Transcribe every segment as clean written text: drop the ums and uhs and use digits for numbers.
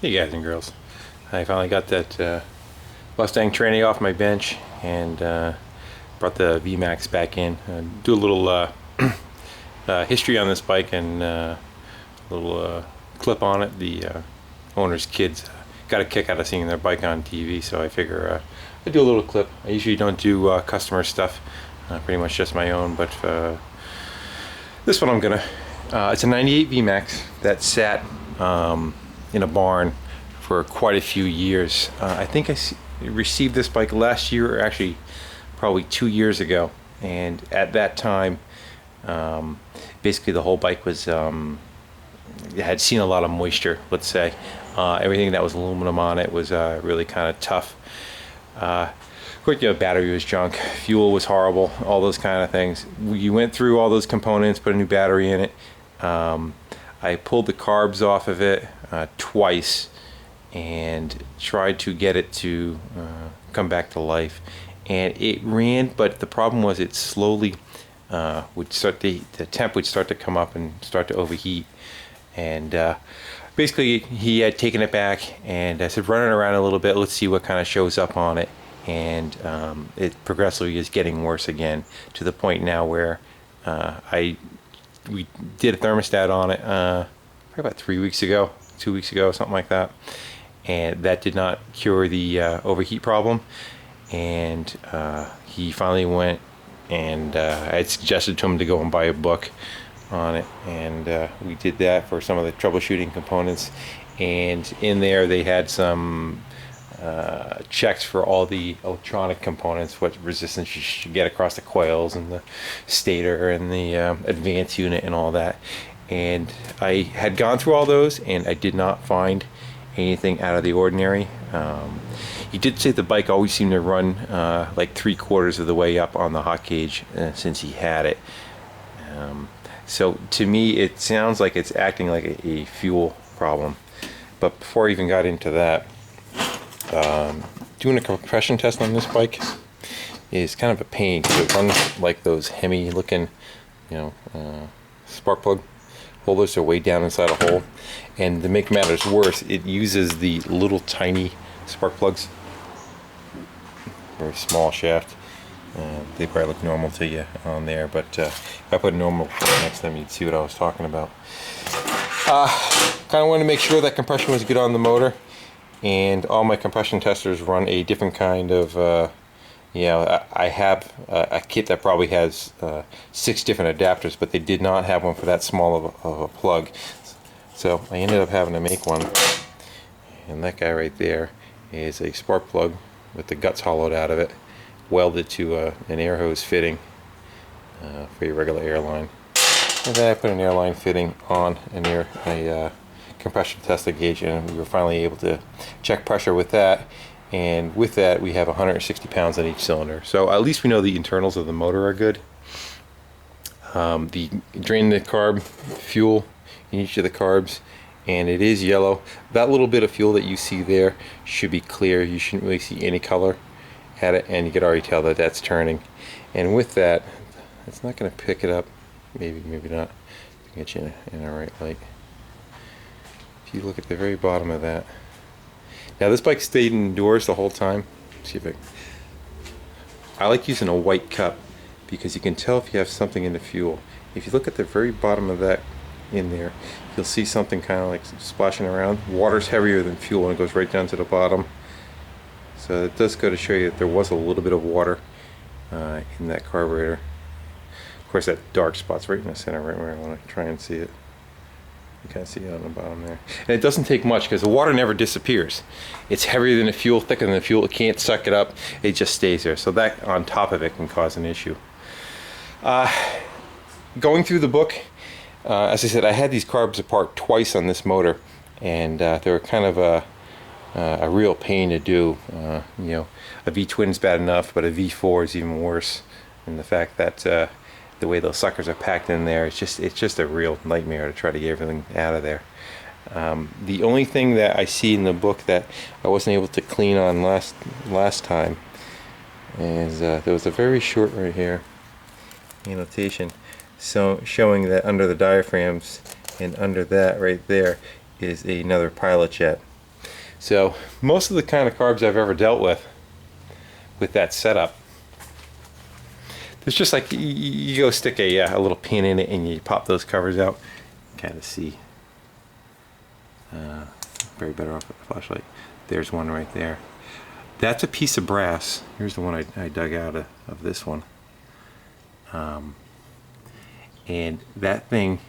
Hey guys and girls, I finally got that Mustang tranny off my bench and brought the VMAX back in. Do a little history on this bike and a little clip on it. The owner's kids got a kick out of seeing their bike on TV, so I figure I'd do a little clip. I usually don't do customer stuff, pretty much just my own, but this one I'm gonna. It's a 98 VMAX that sat in a barn for quite a few years. I think I received this bike last year, or actually probably 2 years ago, and at that time basically the whole bike was had seen a lot of moisture, let's say. Everything that was aluminum on it was really kind of tough. Of course, battery was junk, fuel was horrible, all those kind of things. We went through all those components, put a new battery in it. I pulled the carbs off of it twice and tried to get it to come back to life, and it ran, but the problem was it slowly would start the temp would start to come up and start to overheat. And basically he had taken it back, and I said, run it around a little bit, let's see what kind of shows up on it. And it progressively is getting worse again, to the point now where we did a thermostat on it probably about 3 weeks ago, 2 weeks ago, something like that, and that did not cure the overheat problem. And he finally went, and I had suggested to him to go and buy a book on it, and we did that for some of the troubleshooting components. And in there they had some checks for all the electronic components, what resistance you should get across the coils and the stator and the advance unit and all that. And I had gone through all those, and I did not find anything out of the ordinary. He did say the bike always seemed to run like 3/4 of the way up on the hot gauge since he had it. So to me it sounds like it's acting like a fuel problem. But before I even got into that, doing a compression test on this bike is kind of a pain, because it runs like those Hemi looking spark plug holders are way down inside a hole. And to make matters worse, it uses the little tiny spark plugs, very small shaft. They probably look normal to you on there, but if I put normal next to them, you'd see what I was talking about. Kind of wanted to make sure that compression was good on the motor, and all my compression testers run a different kind of I have a kit that probably has 6 different adapters, but they did not have one for that small of a plug, so I ended up having to make one. And that guy right there is a spark plug with the guts hollowed out of it, welded to an air hose fitting for your regular airline. And then I put an airline fitting on a compression tester gauge, and we were finally able to check pressure with that. And with that, we have 160 pounds on each cylinder. So at least we know the internals of the motor are good. The drain the carb fuel in each of the carbs, and it is yellow. That little bit of fuel that you see there should be clear. You shouldn't really see any color at it, and you could already tell that that's turning. And with that, it's not going to pick it up. Maybe not. Get you in a right light. If you look at the very bottom of that. Now this bike stayed indoors the whole time. Let's see if I like using a white cup, because you can tell if you have something in the fuel. If you look at the very bottom of that in there, you'll see something kind of like splashing around. Water's heavier than fuel, and it goes right down to the bottom. So it does go to show you that there was a little bit of water in that carburetor. Of course, that dark spot's right in the center, right where I want to try and see it. You can't see it on the bottom there. And it doesn't take much, because the water never disappears. It's heavier than the fuel, thicker than the fuel. It can't suck it up. It just stays there. So that on top of it can cause an issue. Going through the book, as I said, I had these carbs apart twice on this motor, and they were kind of a real pain to do. A V-twin is bad enough, but a V4 is even worse. And the fact that the way those suckers are packed in there, it's just a real nightmare to try to get everything out of there. The only thing that I see in the book that I wasn't able to clean on last time is there was a very short right here annotation, so showing that under the diaphragms and under that right there is another pilot jet. So most of the kind of carbs I've ever dealt with that setup, it's just like you go stick a little pin in it and you pop those covers out. Kind of see. Very better off with the flashlight. There's one right there. That's a piece of brass. Here's the one I dug out of this one. And that thing,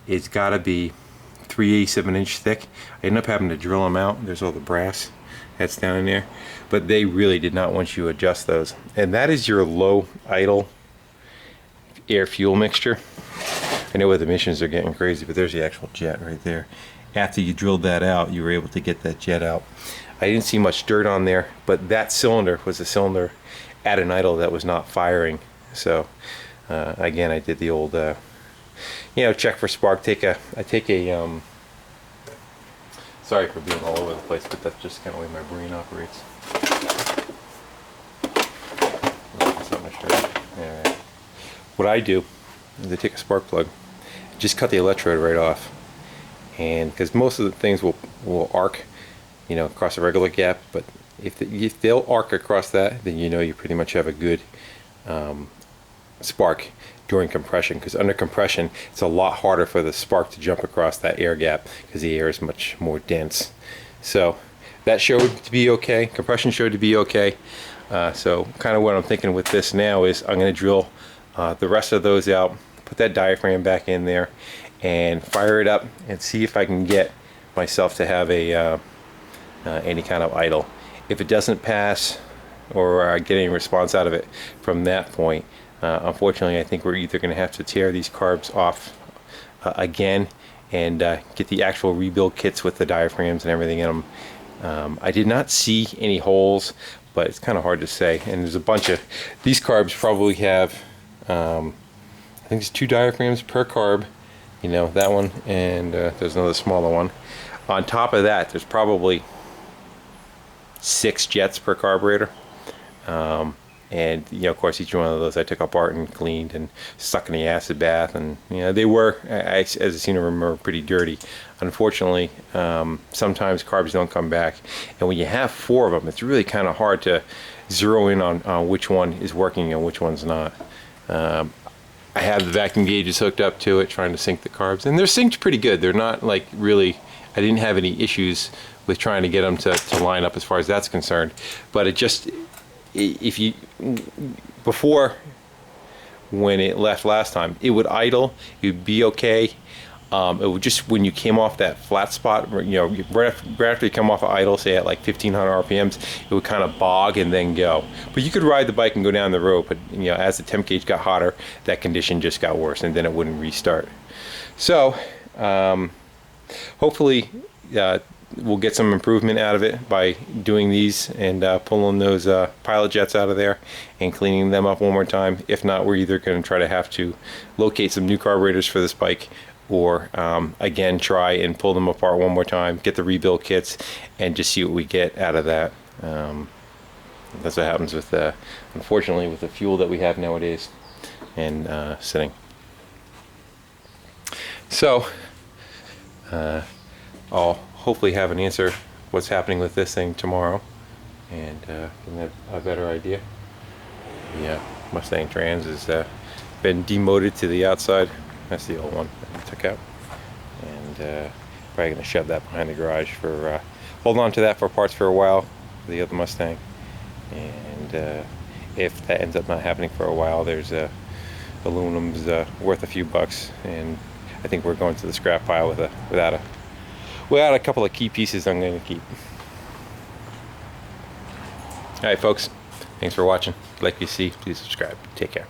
it's got to be 3/8 of an inch thick. I ended up having to drill them out. There's all the brass that's down in there. But they really did not want you to adjust those. And that is your low idle air fuel mixture. I know where the emissions are getting crazy, but there's the actual jet right there. After you drilled that out, you were able to get that jet out. I didn't see much dirt on there, but that cylinder was a cylinder at an idle that was not firing. So again, I did the old check for spark. I take a sorry for being all over the place, but that's just kind of the way my brain operates. That's not my shirt. Yeah. What I do is I take a spark plug, just cut the electrode right off, and because most of the things will arc, across a regular gap, but if they'll arc across that, then you pretty much have a good spark during compression, because under compression it's a lot harder for the spark to jump across that air gap because the air is much more dense. So that showed to be okay. Compression showed to be okay. So kind of what I'm thinking with this now is I'm going to drill the rest of those out, put that diaphragm back in there, and fire it up and see if I can get myself to have a any kind of idle. If it doesn't pass or get any response out of it from that point, unfortunately I think we're either going to have to tear these carbs off again and get the actual rebuild kits with the diaphragms and everything in them. I did not see any holes, but it's kind of hard to say. And there's a bunch of these carbs probably have I think it's 2 diaphragms per carb, that one, and there's another smaller one. On top of that, there's probably 6 jets per carburetor. And of course, each one of those I took apart and cleaned and stuck in the acid bath, and they were, as I seem to remember, pretty dirty. Unfortunately, sometimes carbs don't come back, and when you have 4 of them, it's really kind of hard to zero in on which one is working and which one's not. I have the vacuum gauges hooked up to it, trying to sync the carbs, and they're synced pretty good. They're not like really, I didn't have any issues with trying to get them to line up as far as that's concerned. But it just, before, when it left last time, it would idle, it would be okay. It would just, when you came off that flat spot, right after you come off of idle, say at like 1500 RPMs, it would kind of bog and then go. But you could ride the bike and go down the road, but as the temp gauge got hotter, that condition just got worse, and then it wouldn't restart. So hopefully we'll get some improvement out of it by doing these and pulling those pilot jets out of there and cleaning them up one more time. If not, we're either going to try to have to locate some new carburetors for this bike, or again try and pull them apart one more time, get the rebuild kits, and just see what we get out of that. That's what happens with unfortunately with the fuel that we have nowadays and sitting. So I'll hopefully have an answer what's happening with this thing tomorrow, and get a better idea. The Mustang Trans has been demoted to the outside. That's the old one that we took out, and probably going to shove that behind the garage for hold on to that for parts for a while, the other Mustang. And if that ends up not happening for a while, there's aluminum's worth a few bucks, and I think we're going to the scrap pile without a couple of key pieces I'm going to keep. Alright folks, thanks for watching. Like you see, please subscribe. Take care.